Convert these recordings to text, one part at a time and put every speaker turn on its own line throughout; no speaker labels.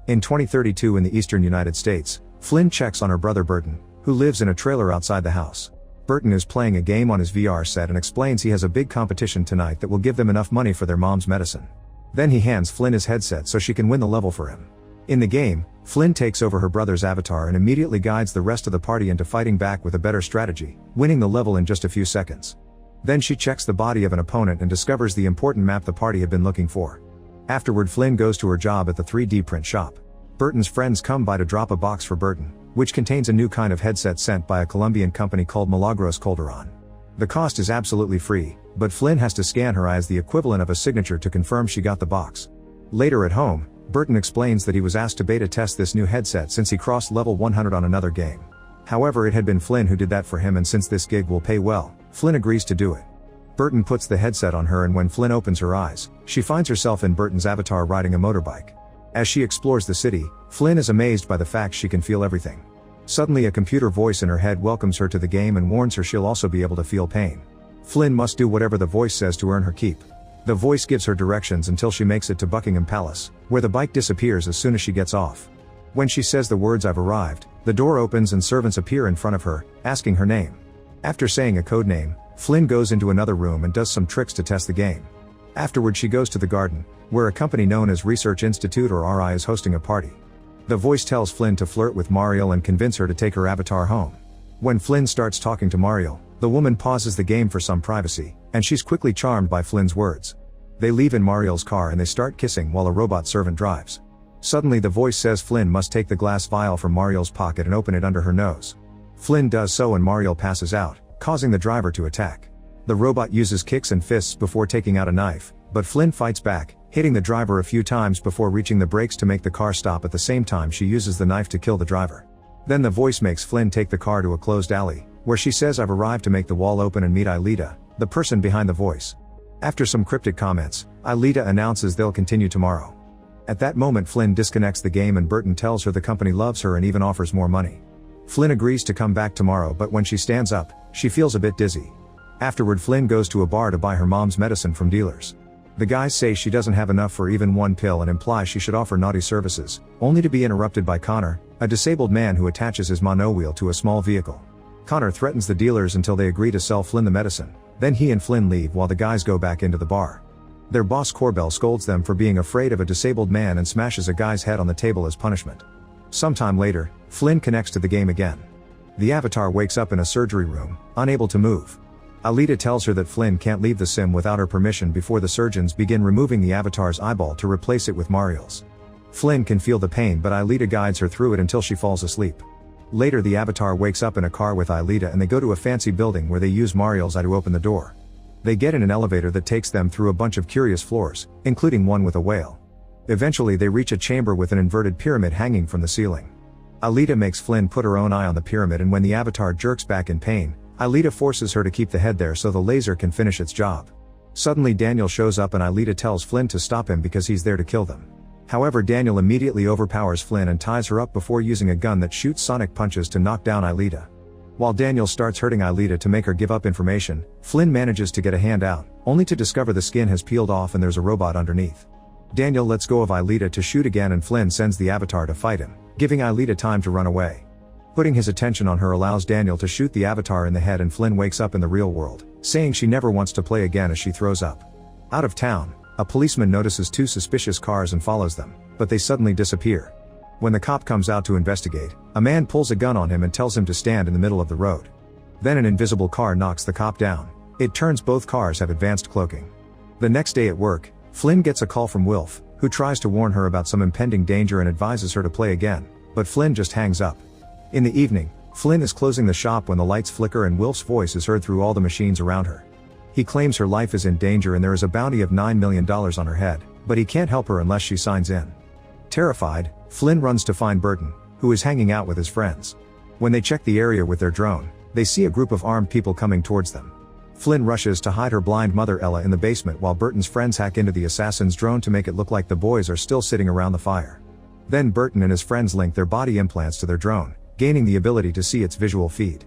In 2032 in the eastern United States, Flynn checks on her brother Burton, who lives in a trailer outside the house. Burton is playing a game on his VR set and explains he has a big competition tonight that will give them enough money for their mom's medicine. Then he hands Flynn his headset so she can win the level for him. In the game, Flynn takes over her brother's avatar and immediately guides the rest of the party into fighting back with a better strategy, winning the level in just a few seconds. Then she checks the body of an opponent and discovers the important map the party had been looking for. Afterward, Flynn goes to her job at the 3D print shop. Burton's friends come by to drop a box for Burton, which contains a new kind of headset sent by a Colombian company called Milagros Calderon. The cost is absolutely free, but Flynn has to scan her eye as the equivalent of a signature to confirm she got the box. Later at home, Burton explains that he was asked to beta test this new headset since he crossed level 100 on another game. However, it had been Flynn who did that for him, and since this gig will pay well, Flynn agrees to do it. Burton puts the headset on her, and when Flynn opens her eyes, she finds herself in Burton's avatar riding a motorbike. As she explores the city, Flynn is amazed by the fact she can feel everything. Suddenly a computer voice in her head welcomes her to the game and warns her she'll also be able to feel pain. Flynn must do whatever the voice says to earn her keep. The voice gives her directions until she makes it to Buckingham Palace, where the bike disappears as soon as she gets off. When she says the words "I've arrived," the door opens and servants appear in front of her, asking her name. After saying a code name, Flynn goes into another room and does some tricks to test the game. Afterward, she goes to the garden, where a company known as Research Institute or RI is hosting a party. The voice tells Flynn to flirt with Mariel and convince her to take her avatar home. When Flynn starts talking to Mariel, the woman pauses the game for some privacy, and she's quickly charmed by Flynn's words. They leave in Mariel's car and they start kissing while a robot servant drives. Suddenly the voice says Flynn must take the glass vial from Mariel's pocket and open it under her nose. Flynn does so and Mariel passes out, causing the driver to attack. The robot uses kicks and fists before taking out a knife, but Flynn fights back, hitting the driver a few times before reaching the brakes to make the car stop. At the same time, she uses the knife to kill the driver. Then the voice makes Flynn take the car to a closed alley, where she says, "I've arrived," to make the wall open and meet Aelita, the person behind the voice. After some cryptic comments, Aelita announces they'll continue tomorrow. At that moment, Flynn disconnects the game and Burton tells her the company loves her and even offers more money. Flynn agrees to come back tomorrow, but when she stands up, she feels a bit dizzy. Afterward, Flynn goes to a bar to buy her mom's medicine from dealers. The guys say she doesn't have enough for even one pill and imply she should offer naughty services, only to be interrupted by Connor, a disabled man who attaches his monowheel to a small vehicle. Connor threatens the dealers until they agree to sell Flynn the medicine. Then he and Flynn leave while the guys go back into the bar. Their boss Corbell scolds them for being afraid of a disabled man and smashes a guy's head on the table as punishment. Sometime later, Flynn connects to the game again. The avatar wakes up in a surgery room, unable to move. Aelita tells her that Flynn can't leave the sim without her permission before the surgeons begin removing the avatar's eyeball to replace it with Mariel's. Flynn can feel the pain, but Aelita guides her through it until she falls asleep. Later, the avatar wakes up in a car with Aelita and they go to a fancy building where they use Mariel's eye to open the door. They get in an elevator that takes them through a bunch of curious floors, including one with a whale. Eventually they reach a chamber with an inverted pyramid hanging from the ceiling. Aelita makes Flynn put her own eye on the pyramid, and when the avatar jerks back in pain, Aelita forces her to keep the head there so the laser can finish its job. Suddenly Daniel shows up and Aelita tells Flynn to stop him because he's there to kill them. However, Daniel immediately overpowers Flynn and ties her up before using a gun that shoots sonic punches to knock down Aelita. While Daniel starts hurting Aelita to make her give up information, Flynn manages to get a hand out, only to discover the skin has peeled off and there's a robot underneath. Daniel lets go of Aelita to shoot again and Flynn sends the avatar to fight him, giving Aelita time to run away. Putting his attention on her allows Daniel to shoot the avatar in the head and Flynn wakes up in the real world, saying she never wants to play again as she throws up. Out of town, a policeman notices two suspicious cars and follows them, but they suddenly disappear. When the cop comes out to investigate, a man pulls a gun on him and tells him to stand in the middle of the road. Then an invisible car knocks the cop down. It turns both cars have advanced cloaking. The next day at work, Flynn gets a call from Wilf, who tries to warn her about some impending danger and advises her to play again, but Flynn just hangs up. In the evening, Flynn is closing the shop when the lights flicker and Wilf's voice is heard through all the machines around her. He claims her life is in danger and there is a bounty of $9 million on her head, but he can't help her unless she signs in. Terrified, Flynn runs to find Burton, who is hanging out with his friends. When they check the area with their drone, they see a group of armed people coming towards them. Flynn rushes to hide her blind mother Ella in the basement while Burton's friends hack into the assassin's drone to make it look like the boys are still sitting around the fire. Then Burton and his friends link their body implants to their drone, gaining the ability to see its visual feed.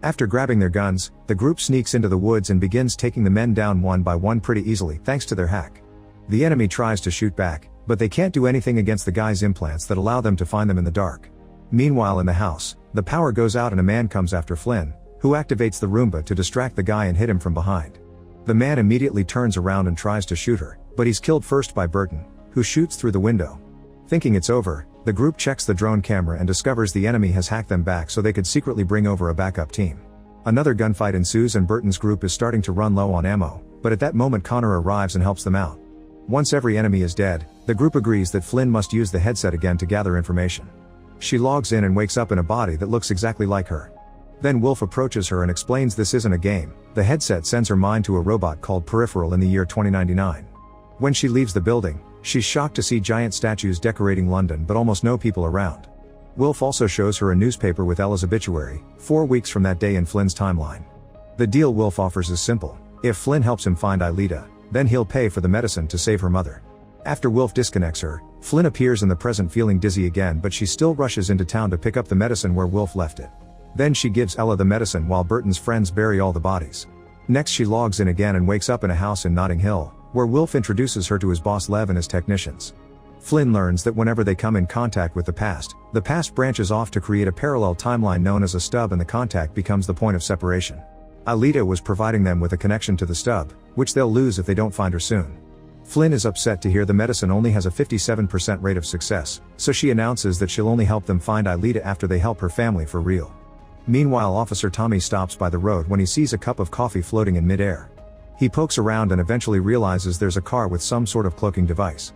After grabbing their guns, the group sneaks into the woods and begins taking the men down one by one pretty easily thanks to their hack. The enemy tries to shoot back, But they can't do anything against the guy's implants that allow them to find them in the dark. Meanwhile in the house, the power goes out and a man comes after Flynn, who activates the Roomba to distract the guy and hit him from behind. The man immediately turns around and tries to shoot her, but he's killed first by Burton, who shoots through the window. Thinking it's over, the group checks the drone camera and discovers the enemy has hacked them back so they could secretly bring over a backup team. Another gunfight ensues and Burton's group is starting to run low on ammo, but at that moment Connor arrives and helps them out. Once every enemy is dead, the group agrees that Flynn must use the headset again to gather information. She logs in and wakes up in a body that looks exactly like her. Then Wilf approaches her and explains this isn't a game. The headset sends her mind to a robot called Peripheral in the year 2099. When she leaves the building, she's shocked to see giant statues decorating London but almost no people around. Wilf also shows her a newspaper with Ella's obituary, 4 weeks from that day in Flynn's timeline. The deal Wilf offers is simple. If Flynn helps him find Aelita, then he'll pay for the medicine to save her mother. After Wilf disconnects her, Flynn appears in the present feeling dizzy again, but she still rushes into town to pick up the medicine where Wilf left it. Then she gives Ella the medicine while Burton's friends bury all the bodies. Next she logs in again and wakes up in a house in Notting Hill, where Wilf introduces her to his boss Lev and his technicians. Flynn learns that whenever they come in contact with the past branches off to create a parallel timeline known as a stub, and the contact becomes the point of separation. Aelita was providing them with a connection to the stub, which they'll lose if they don't find her soon. Flynn is upset to hear the medicine only has a 57% rate of success, so she announces that she'll only help them find Aelita after they help her family for real. Meanwhile, Officer Tommy stops by the road when he sees a cup of coffee floating in midair. He pokes around and eventually realizes there's a car with some sort of cloaking device.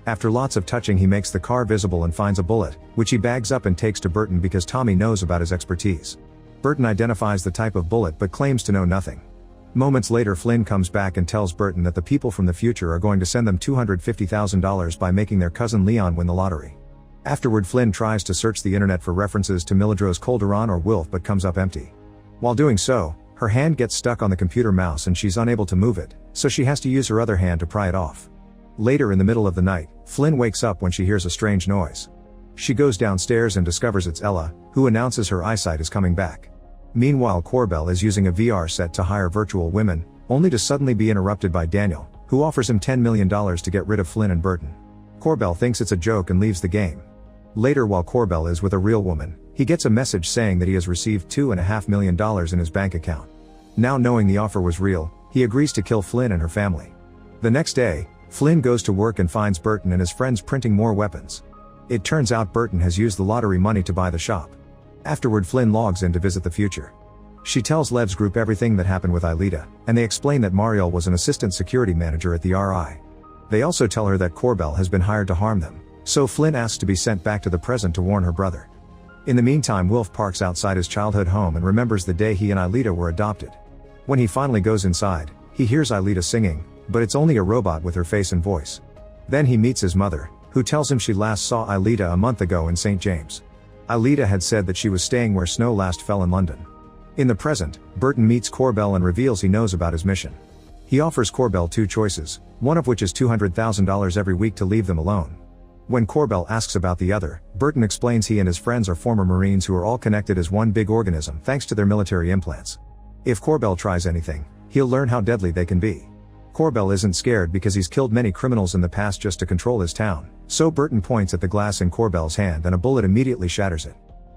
After lots of touching, he makes the car visible and finds a bullet, which he bags up and takes to Burton because Tommy knows about his expertise. Burton identifies the type of bullet but claims to know nothing. Moments later, Flynn comes back and tells Burton that the people from the future are going to send them $250,000 by making their cousin Leon win the lottery. Afterward, Flynn tries to search the internet for references to Milidros Calderon or Wilf but comes up empty. While doing so, her hand gets stuck on the computer mouse and she's unable to move it, so she has to use her other hand to pry it off. Later in the middle of the night, Flynn wakes up when she hears a strange noise. She goes downstairs and discovers it's Ella, who announces her eyesight is coming back. Meanwhile, Corbell is using a VR set to hire virtual women, only to suddenly be interrupted by Daniel, who offers him $10 million to get rid of Flynn and Burton. Corbell thinks it's a joke and leaves the game. Later, while Corbell is with a real woman, he gets a message saying that he has received $2.5 million in his bank account. Now knowing the offer was real, he agrees to kill Flynn and her family. The next day, Flynn goes to work and finds Burton and his friends printing more weapons. It turns out Burton has used the lottery money to buy the shop. Afterward, Flynn logs in to visit the future. She tells Lev's group everything that happened with Aelita, and they explain that Mariel was an assistant security manager at the RI. They also tell her that Corbell has been hired to harm them, so Flynn asks to be sent back to the present to warn her brother. In the meantime, Wilf parks outside his childhood home and remembers the day he and Aelita were adopted. When he finally goes inside, he hears Aelita singing, but it's only a robot with her face and voice. Then he meets his mother, who tells him she last saw Aelita a month ago in St. James. Aelita had said that she was staying where snow last fell in London. In the present, Burton meets Corbell and reveals he knows about his mission. He offers Corbell 2 choices, one of which is $200,000 every week to leave them alone. When Corbell asks about the other, Burton explains he and his friends are former Marines who are all connected as one big organism thanks to their military implants. If Corbell tries anything, he'll learn how deadly they can be. Corbell isn't scared because he's killed many criminals in the past just to control his town, so Burton points at the glass in Corbell's hand and a bullet immediately shatters it.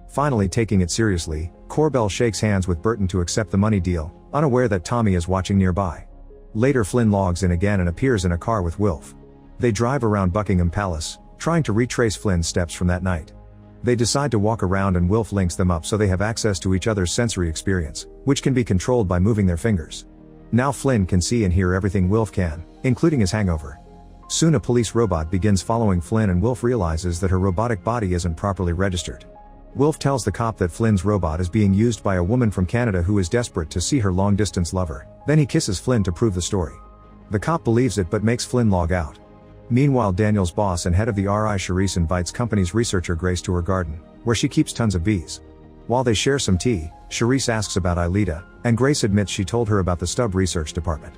Finally, taking it seriously, Corbell shakes hands with Burton to accept the money deal, unaware that Tommy is watching nearby. Later, Flynn logs in again and appears in a car with Wilf. They drive around Buckingham Palace, trying to retrace Flynn's steps from that night. They decide to walk around and Wilf links them up so they have access to each other's sensory experience, which can be controlled by moving their fingers. Now Flynn can see and hear everything Wilf can, including his hangover. Soon a police robot begins following Flynn and Wilf realizes that her robotic body isn't properly registered. Wilf tells the cop that Flynn's robot is being used by a woman from Canada who is desperate to see her long-distance lover, then he kisses Flynn to prove the story. The cop believes it but makes Flynn log out. Meanwhile, Daniel's boss and head of the RI, Charisse, invites company's researcher Grace to her garden, where she keeps tons of bees. While they share some tea, Charisse asks about Aelita, and Grace admits she told her about the Stubb Research Department.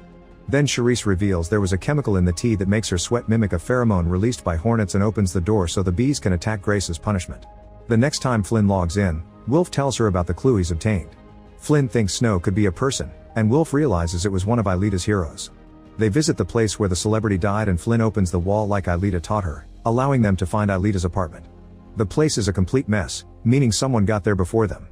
Then Charisse reveals there was a chemical in the tea that makes her sweat mimic a pheromone released by hornets and opens the door so the bees can attack Grace as punishment. The next time Flynn logs in, Wilf tells her about the clue he's obtained. Flynn thinks Snow could be a person, and Wilf realizes it was one of Aelita's heroes. They visit the place where the celebrity died and Flynn opens the wall like Aelita taught her, allowing them to find Aelita's apartment. The place is a complete mess, meaning someone got there before them.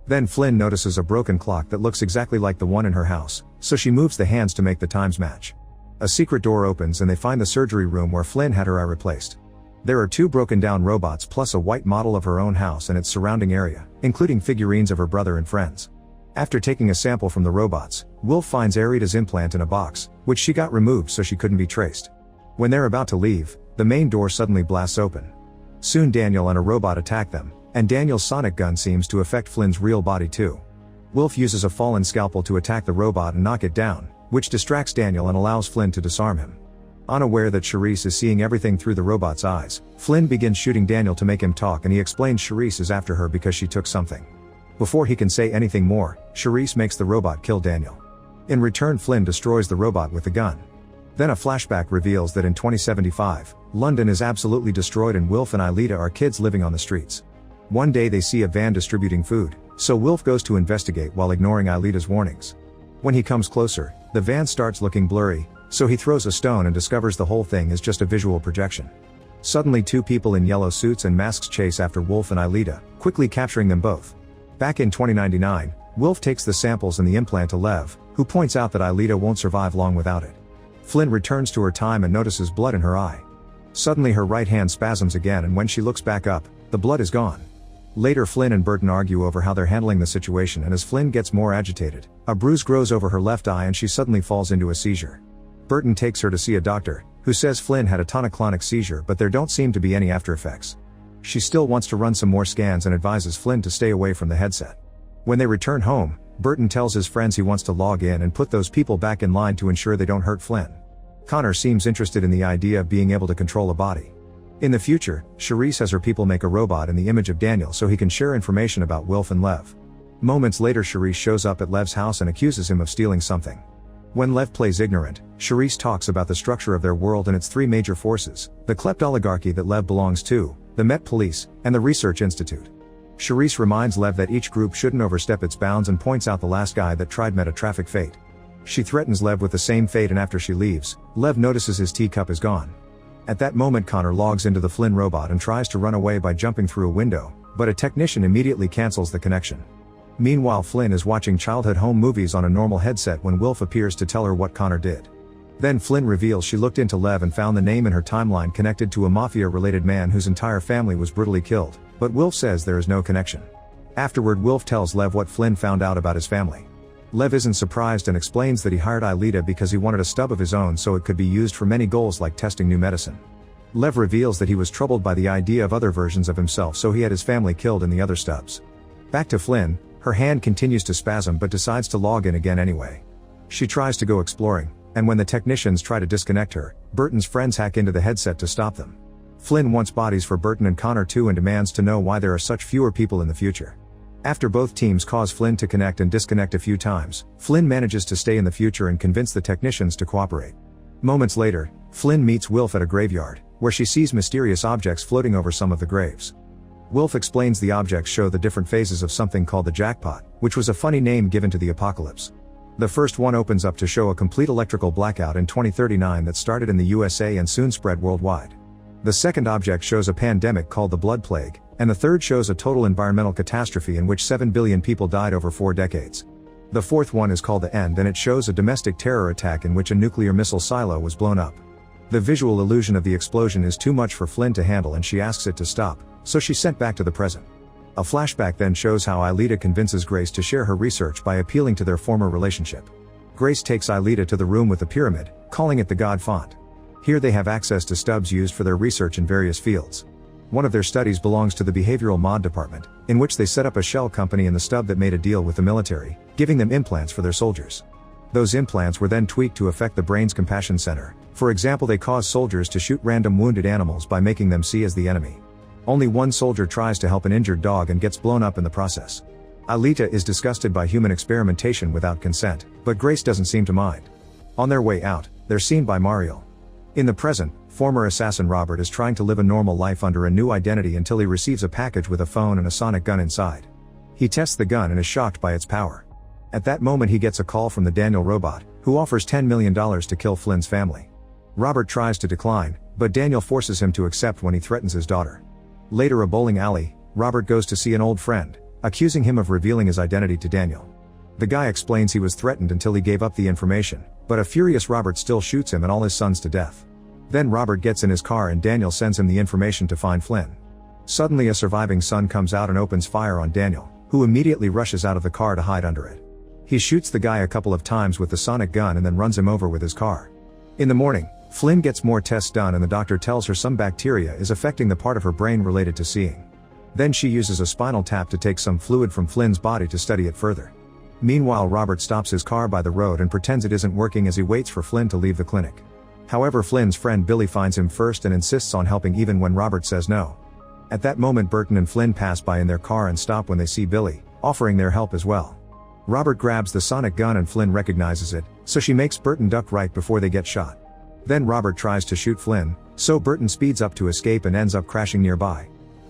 Then Flynn notices a broken clock that looks exactly like the one in her house, so she moves the hands to make the times match. A secret door opens and they find the surgery room where Flynn had her eye replaced. There are 2 broken down robots plus a white model of her own house and its surrounding area, including figurines of her brother and friends. After taking a sample from the robots, Wilf finds Aelita's implant in a box, which she got removed so she couldn't be traced. When they're about to leave, the main door suddenly blasts open. Soon Daniel and a robot attack them, and Daniel's sonic gun seems to affect Flynn's real body too. Wilf uses a fallen scalpel to attack the robot and knock it down, which distracts Daniel and allows Flynn to disarm him. Unaware that Charisse is seeing everything through the robot's eyes, Flynn begins shooting Daniel to make him talk and he explains Charisse is after her because she took something. Before he can say anything more, Charisse makes the robot kill Daniel. In return, Flynn destroys the robot with the gun. Then a flashback reveals that in 2075, London is absolutely destroyed and Wilf and Aelita are kids living on the streets. One day they see a van distributing food, so Wilf goes to investigate while ignoring Aelita's warnings. When he comes closer, the van starts looking blurry, so he throws a stone and discovers the whole thing is just a visual projection. Suddenly 2 people in yellow suits and masks chase after Wilf and Aelita, quickly capturing them both. Back in 2099, Wilf takes the samples and the implant to Lev, who points out that Aelita won't survive long without it. Flynn returns to her time and notices blood in her eye. Suddenly her right hand spasms again and when she looks back up, the blood is gone. Later Flynn and Burton argue over how they're handling the situation and as Flynn gets more agitated, a bruise grows over her left eye and she suddenly falls into a seizure. Burton takes her to see a doctor, who says Flynn had a tonic-clonic seizure but there don't seem to be any after effects. She still wants to run some more scans and advises Flynn to stay away from the headset. When they return home, Burton tells his friends he wants to log in and put those people back in line to ensure they don't hurt Flynn. Connor seems interested in the idea of being able to control a body. In the future, Charisse has her people make a robot in the image of Daniel so he can share information about Wilf and Lev. Moments later Charisse shows up at Lev's house and accuses him of stealing something. When Lev plays ignorant, Charisse talks about the structure of their world and its 3 major forces, the kleptoligarchy that Lev belongs to, the Met Police, and the Research Institute. Charisse reminds Lev that each group shouldn't overstep its bounds and points out the last guy that tried met a traffic fate. She threatens Lev with the same fate and after she leaves, Lev notices his teacup is gone. At that moment Connor logs into the Flynn robot and tries to run away by jumping through a window, but a technician immediately cancels the connection. Meanwhile Flynn is watching childhood home movies on a normal headset when Wilf appears to tell her what Connor did. Then Flynn reveals she looked into Lev and found the name in her timeline connected to a mafia-related man whose entire family was brutally killed, but Wilf says there is no connection. Afterward Wilf tells Lev what Flynn found out about his family. Lev isn't surprised and explains that he hired Aelita because he wanted a stub of his own so it could be used for many goals like testing new medicine. Lev reveals that he was troubled by the idea of other versions of himself so he had his family killed in the other stubs. Back to Flynn, her hand continues to spasm but decides to log in again anyway. She tries to go exploring, and when the technicians try to disconnect her, Burton's friends hack into the headset to stop them. Flynn wants bodies for Burton and Connor too and demands to know why there are such fewer people in the future. After both teams cause Flynn to connect and disconnect a few times, Flynn manages to stay in the future and convince the technicians to cooperate. Moments later, Flynn meets Wilf at a graveyard, where she sees mysterious objects floating over some of the graves. Wilf explains the objects show the different phases of something called the jackpot, which was a funny name given to the apocalypse. The first one opens up to show a complete electrical blackout in 2039 that started in the USA and soon spread worldwide. The second object shows a pandemic called the Blood Plague, and the third shows a total environmental catastrophe in which 7 billion people died over 4 decades. The fourth one is called the End and it shows a domestic terror attack in which a nuclear missile silo was blown up. The visual illusion of the explosion is too much for Flynn to handle and she asks it to stop, so she's sent back to the present. A flashback then shows how Aelita convinces Grace to share her research by appealing to their former relationship. Grace takes Aelita to the room with the pyramid, calling it the God Font. Here they have access to stubs used for their research in various fields. One of their studies belongs to the Behavioral Mod department, in which they set up a shell company in the stub that made a deal with the military, giving them implants for their soldiers. Those implants were then tweaked to affect the brain's compassion center. For example, they cause soldiers to shoot random wounded animals by making them see as the enemy. Only one soldier tries to help an injured dog and gets blown up in the process. Aelita is disgusted by human experimentation without consent, but Grace doesn't seem to mind. On their way out, they're seen by Mario. In the present, former assassin Robert is trying to live a normal life under a new identity until he receives a package with a phone and a sonic gun inside. He tests the gun and is shocked by its power. At that moment he gets a call from the Daniel robot, who offers $10 million to kill Flynn's family. Robert tries to decline, but Daniel forces him to accept when he threatens his daughter. Later, a bowling alley, Robert goes to see an old friend, accusing him of revealing his identity to Daniel. The guy explains he was threatened until he gave up the information, but a furious Robert still shoots him and all his sons to death. Then Robert gets in his car and Daniel sends him the information to find Flynn. Suddenly, a surviving son comes out and opens fire on Daniel, who immediately rushes out of the car to hide under it. He shoots the guy a couple of times with the sonic gun and then runs him over with his car. In the morning, Flynn gets more tests done and the doctor tells her some bacteria is affecting the part of her brain related to seeing. Then she uses a spinal tap to take some fluid from Flynn's body to study it further. Meanwhile, Robert stops his car by the road and pretends it isn't working as he waits for Flynn to leave the clinic. However, Flynn's friend Billy finds him first and insists on helping even when Robert says no. At that moment, Burton and Flynn pass by in their car and stop when they see Billy, offering their help as well. Robert grabs the sonic gun and Flynn recognizes it, so she makes Burton duck right before they get shot. Then Robert tries to shoot Flynn, so Burton speeds up to escape and ends up crashing nearby.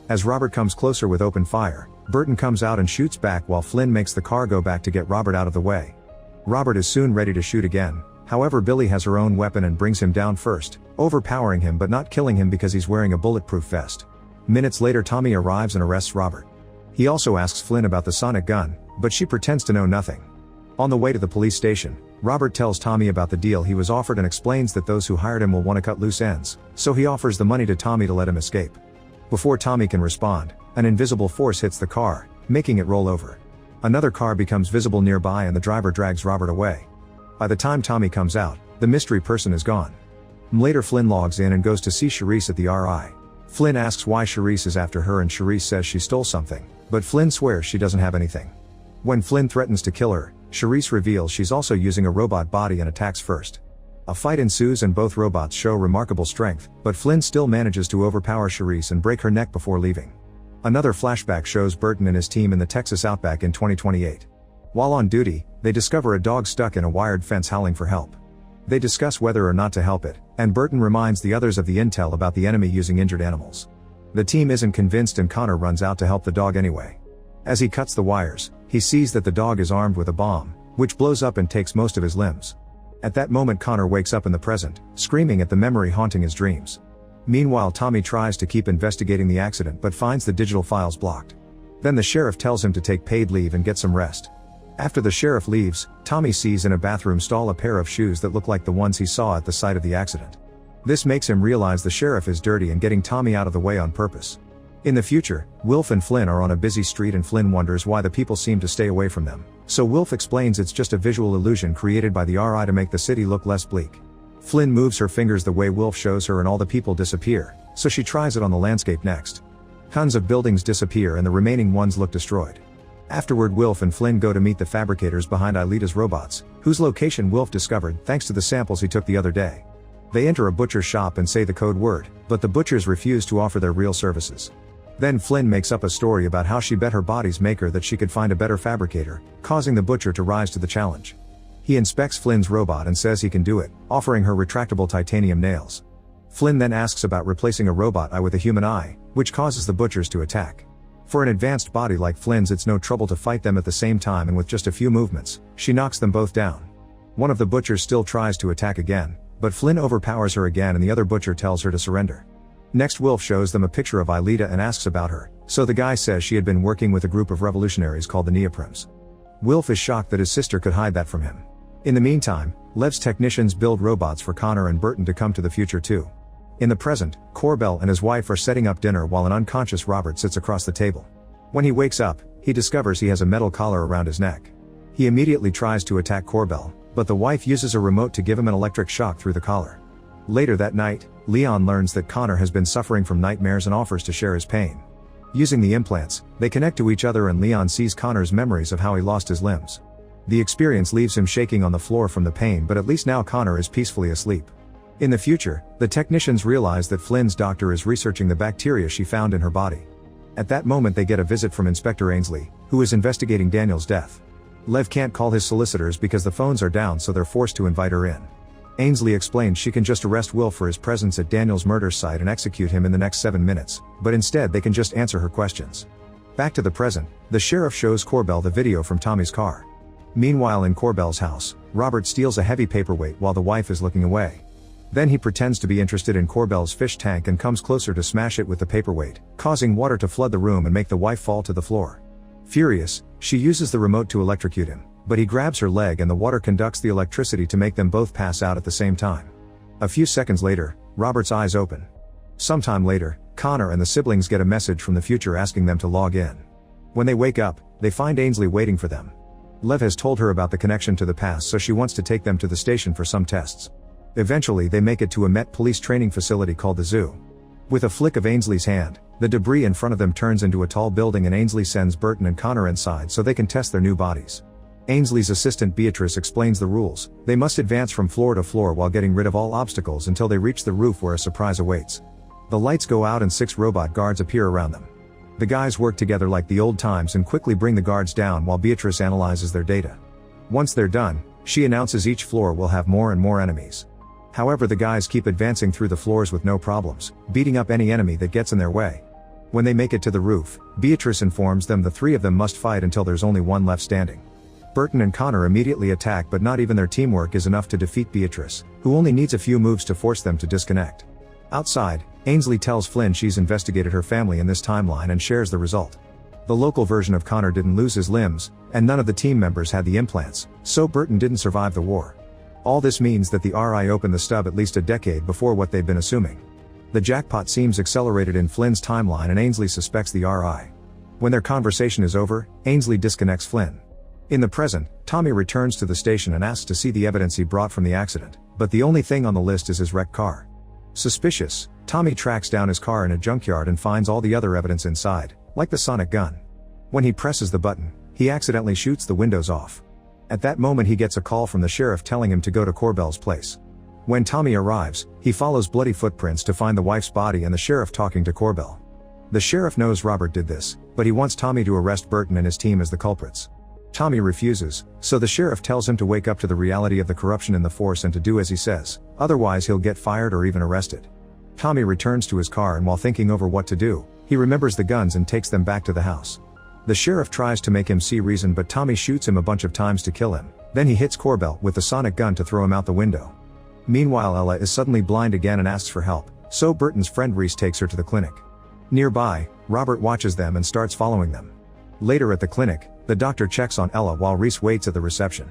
As Robert comes closer with open fire, Burton comes out and shoots back while Flynn makes the car go back to get Robert out of the way. Robert is soon ready to shoot again, however Billy has her own weapon and brings him down first, overpowering him but not killing him because he's wearing a bulletproof vest. Minutes later, Tommy arrives and arrests Robert. He also asks Flynn about the sonic gun, but she pretends to know nothing. On the way to the police station, Robert tells Tommy about the deal he was offered and explains that those who hired him will want to cut loose ends, so he offers the money to Tommy to let him escape. Before Tommy can respond, an invisible force hits the car, making it roll over. Another car becomes visible nearby and the driver drags Robert away. By the time Tommy comes out, the mystery person is gone. Later, Flynn logs in and goes to see Charisse at the RI. Flynn asks why Charisse is after her and Charisse says she stole something, but Flynn swears she doesn't have anything. When Flynn threatens to kill her, Charisse reveals she's also using a robot body and attacks first. A fight ensues and both robots show remarkable strength, but Flynn still manages to overpower Charisse and break her neck before leaving. Another flashback shows Burton and his team in the Texas outback in 2028. While on duty, they discover a dog stuck in a wired fence howling for help. They discuss whether or not to help it, and Burton reminds the others of the intel about the enemy using injured animals. The team isn't convinced and Connor runs out to help the dog anyway. As he cuts the wires, he sees that the dog is armed with a bomb, which blows up and takes most of his limbs. At that moment, Connor wakes up in the present, screaming at the memory haunting his dreams. Meanwhile, Tommy tries to keep investigating the accident but finds the digital files blocked. Then the sheriff tells him to take paid leave and get some rest. After the sheriff leaves, Tommy sees in a bathroom stall a pair of shoes that look like the ones he saw at the site of the accident. This makes him realize the sheriff is dirty and getting Tommy out of the way on purpose. In the future, Wilf and Flynn are on a busy street and Flynn wonders why the people seem to stay away from them, so Wilf explains it's just a visual illusion created by the RI to make the city look less bleak. Flynn moves her fingers the way Wilf shows her and all the people disappear, so she tries it on the landscape next. Tons of buildings disappear and the remaining ones look destroyed. Afterward, Wilf and Flynn go to meet the fabricators behind Aelita's robots, whose location Wilf discovered thanks to the samples he took the other day. They enter a butcher's shop and say the code word, but the butchers refuse to offer their real services. Then Flynn makes up a story about how she bet her body's maker that she could find a better fabricator, causing the butcher to rise to the challenge. He inspects Flynn's robot and says he can do it, offering her retractable titanium nails. Flynn then asks about replacing a robot eye with a human eye, which causes the butchers to attack. For an advanced body like Flynn's, it's no trouble to fight them at the same time, and with just a few movements, she knocks them both down. One of the butchers still tries to attack again, but Flynn overpowers her again and the other butcher tells her to surrender. Next, Wilf shows them a picture of Aelita and asks about her, so the guy says she had been working with a group of revolutionaries called the Neoprims. Wilf is shocked that his sister could hide that from him. In the meantime, Lev's technicians build robots for Connor and Burton to come to the future too. In the present, Corbell and his wife are setting up dinner while an unconscious Robert sits across the table. When he wakes up, he discovers he has a metal collar around his neck. He immediately tries to attack Corbell, but the wife uses a remote to give him an electric shock through the collar. Later that night, Leon learns that Connor has been suffering from nightmares and offers to share his pain. Using the implants, they connect to each other and Leon sees Connor's memories of how he lost his limbs. The experience leaves him shaking on the floor from the pain, but at least now Connor is peacefully asleep. In the future, the technicians realize that Flynn's doctor is researching the bacteria she found in her body. At that moment they get a visit from Inspector Ainsley, who is investigating Daniel's death. Lev can't call his solicitors because the phones are down, so they're forced to invite her in. Ainsley explains she can just arrest Will for his presence at Daniel's murder site and execute him in the next 7 minutes, but instead they can just answer her questions. Back to the present, the sheriff shows Corbell the video from Tommy's car. Meanwhile in Corbell's house, Robert steals a heavy paperweight while the wife is looking away. Then he pretends to be interested in Corbell's fish tank and comes closer to smash it with the paperweight, causing water to flood the room and make the wife fall to the floor. Furious, she uses the remote to electrocute him, but he grabs her leg and the water conducts the electricity to make them both pass out at the same time. A few seconds later, Robert's eyes open. Sometime later, Connor and the siblings get a message from the future asking them to log in. When they wake up, they find Ainsley waiting for them. Lev has told her about the connection to the past, so she wants to take them to the station for some tests. Eventually they make it to a Met Police training facility called the Zoo. With a flick of Ainsley's hand, the debris in front of them turns into a tall building and Ainsley sends Burton and Connor inside so they can test their new bodies. Ainsley's assistant Beatrice explains the rules. They must advance from floor to floor while getting rid of all obstacles until they reach the roof where a surprise awaits. The lights go out and 6 robot guards appear around them. The guys work together like the old times and quickly bring the guards down while Beatrice analyzes their data. Once they're done, she announces each floor will have more and more enemies. However, the guys keep advancing through the floors with no problems, beating up any enemy that gets in their way. When they make it to the roof, Beatrice informs them the 3 of them must fight until there's only one left standing. Burton and Connor immediately attack, but not even their teamwork is enough to defeat Beatrice, who only needs a few moves to force them to disconnect. Outside, Ainsley tells Flynn she's investigated her family in this timeline and shares the result. The local version of Connor didn't lose his limbs, and none of the team members had the implants, so Burton didn't survive the war. All this means that the RI opened the stub at least a decade before what they'd been assuming. The jackpot seems accelerated in Flynn's timeline and Ainsley suspects the RI. When their conversation is over, Ainsley disconnects Flynn. In the present, Tommy returns to the station and asks to see the evidence he brought from the accident, but the only thing on the list is his wrecked car. Suspicious, Tommy tracks down his car in a junkyard and finds all the other evidence inside, like the sonic gun. When he presses the button, he accidentally shoots the windows off. At that moment he gets a call from the sheriff telling him to go to Corbell's place. When Tommy arrives, he follows bloody footprints to find the wife's body and the sheriff talking to Corbell. The sheriff knows Robert did this, but he wants Tommy to arrest Burton and his team as the culprits. Tommy refuses, so the sheriff tells him to wake up to the reality of the corruption in the force and to do as he says, otherwise he'll get fired or even arrested. Tommy returns to his car and while thinking over what to do, he remembers the guns and takes them back to the house. The sheriff tries to make him see reason, but Tommy shoots him a bunch of times to kill him, then he hits Corbell with the sonic gun to throw him out the window. Meanwhile Ella is suddenly blind again and asks for help, so Burton's friend Reese takes her to the clinic. Nearby, Robert watches them and starts following them. Later at the clinic, the doctor checks on Ella while Reese waits at the reception.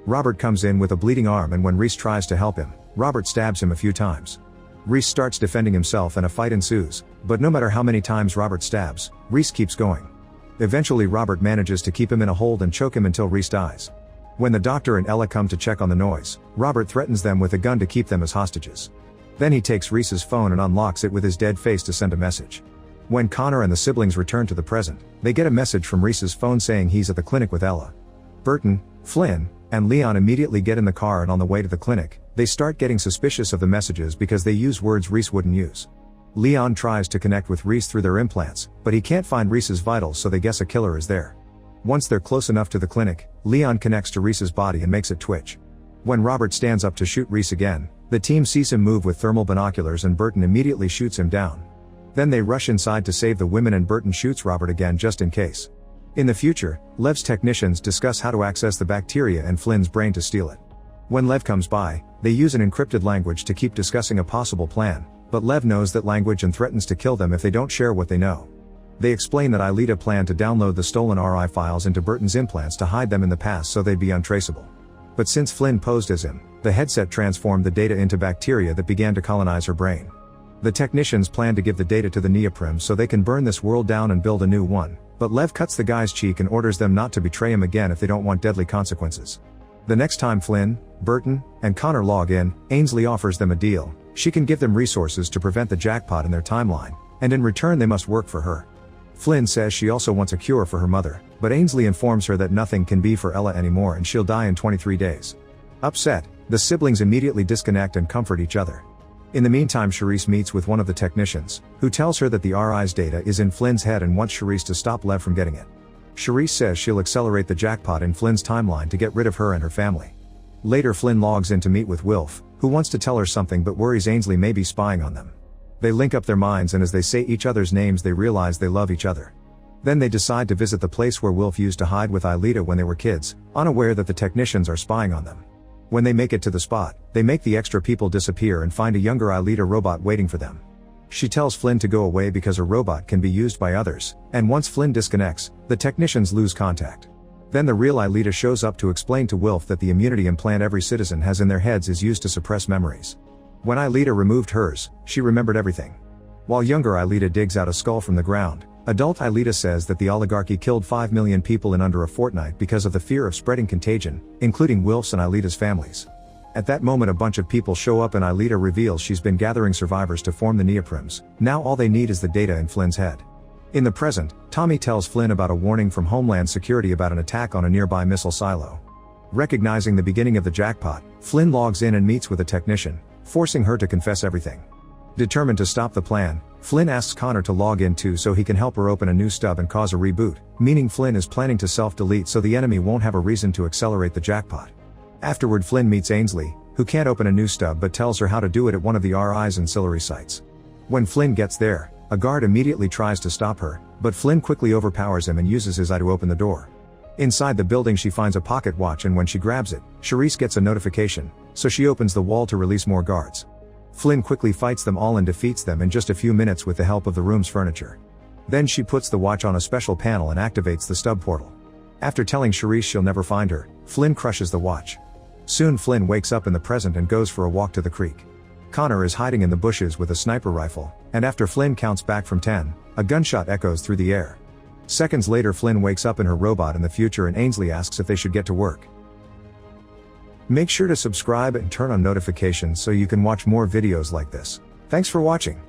Robert comes in with a bleeding arm and when Reese tries to help him, Robert stabs him a few times. Reese starts defending himself and a fight ensues, but no matter how many times Robert stabs, Reese keeps going. Eventually Robert manages to keep him in a hold and choke him until Reese dies. When the doctor and Ella come to check on the noise, Robert threatens them with a gun to keep them as hostages. Then he takes Reese's phone and unlocks it with his dead face to send a message. When Connor and the siblings return to the present, they get a message from Reese's phone saying he's at the clinic with Ella. Burton, Flynn, and Leon immediately get in the car and on the way to the clinic, they start getting suspicious of the messages because they use words Reese wouldn't use. Leon tries to connect with Reese through their implants, but he can't find Reese's vitals, so they guess a killer is there. Once they're close enough to the clinic, Leon connects to Reese's body and makes it twitch. When Robert stands up to shoot Reese again, the team sees him move with thermal binoculars and Burton immediately shoots him down. Then they rush inside to save the women and Burton shoots Robert again just in case. In the future, Lev's technicians discuss how to access the bacteria in Flynn's brain to steal it. When Lev comes by, they use an encrypted language to keep discussing a possible plan, but Lev knows that language and threatens to kill them if they don't share what they know. They explain that Ilita planned to download the stolen RI files into Burton's implants to hide them in the past so they'd be untraceable. But since Flynn posed as him, the headset transformed the data into bacteria that began to colonize her brain. The technicians plan to give the data to the Neoprim so they can burn this world down and build a new one, but Lev cuts the guy's cheek and orders them not to betray him again if they don't want deadly consequences. The next time Flynn, Burton, and Connor log in, Ainsley offers them a deal. She can give them resources to prevent the jackpot in their timeline, and in return they must work for her. Flynn says she also wants a cure for her mother, but Ainsley informs her that nothing can be for Ella anymore and she'll die in 23 days. Upset, the siblings immediately disconnect and comfort each other. In the meantime, Charisse meets with one of the technicians, who tells her that the RI's data is in Flynn's head and wants Charisse to stop Lev from getting it. Charisse says she'll accelerate the jackpot in Flynn's timeline to get rid of her and her family. Later Flynn logs in to meet with Wilf, who wants to tell her something but worries Ainsley may be spying on them. They link up their minds and as they say each other's names they realize they love each other. Then they decide to visit the place where Wilf used to hide with Aelita when they were kids, unaware that the technicians are spying on them. When they make it to the spot, they make the extra people disappear and find a younger Aelita robot waiting for them. She tells Flynn to go away because her robot can be used by others, and once Flynn disconnects, the technicians lose contact. Then the real Aelita shows up to explain to Wilf that the immunity implant every citizen has in their heads is used to suppress memories. When Aelita removed hers, she remembered everything. While younger Aelita digs out a skull from the ground, adult Aelita says that the oligarchy killed 5 million people in under a fortnight because of the fear of spreading contagion, including Wilf's and Aelita's families. At that moment a bunch of people show up and Aelita reveals she's been gathering survivors to form the Neoprims. Now all they need is the data in Flynn's head. In the present, Tommy tells Flynn about a warning from Homeland Security about an attack on a nearby missile silo. Recognizing the beginning of the jackpot, Flynn logs in and meets with a technician, forcing her to confess everything. Determined to stop the plan, Flynn asks Connor to log in too so he can help her open a new stub and cause a reboot, meaning Flynn is planning to self-delete so the enemy won't have a reason to accelerate the jackpot. Afterward Flynn meets Ainsley, who can't open a new stub but tells her how to do it at one of the RI's ancillary sites. When Flynn gets there, a guard immediately tries to stop her, but Flynn quickly overpowers him and uses his eye to open the door. Inside the building she finds a pocket watch and when she grabs it, Charisse gets a notification, so she opens the wall to release more guards. Flynn quickly fights them all and defeats them in just a few minutes with the help of the room's furniture. Then she puts the watch on a special panel and activates the stub portal. After telling Charisse she'll never find her, Flynn crushes the watch. Soon Flynn wakes up in the present and goes for a walk to the creek. Connor is hiding in the bushes with a sniper rifle, and after Flynn counts back from 10, a gunshot echoes through the air. Seconds later Flynn wakes up in her robot in the future and Ainsley asks if they should get to work. Make sure to subscribe and turn on notifications so you can watch more videos like this. Thanks for watching.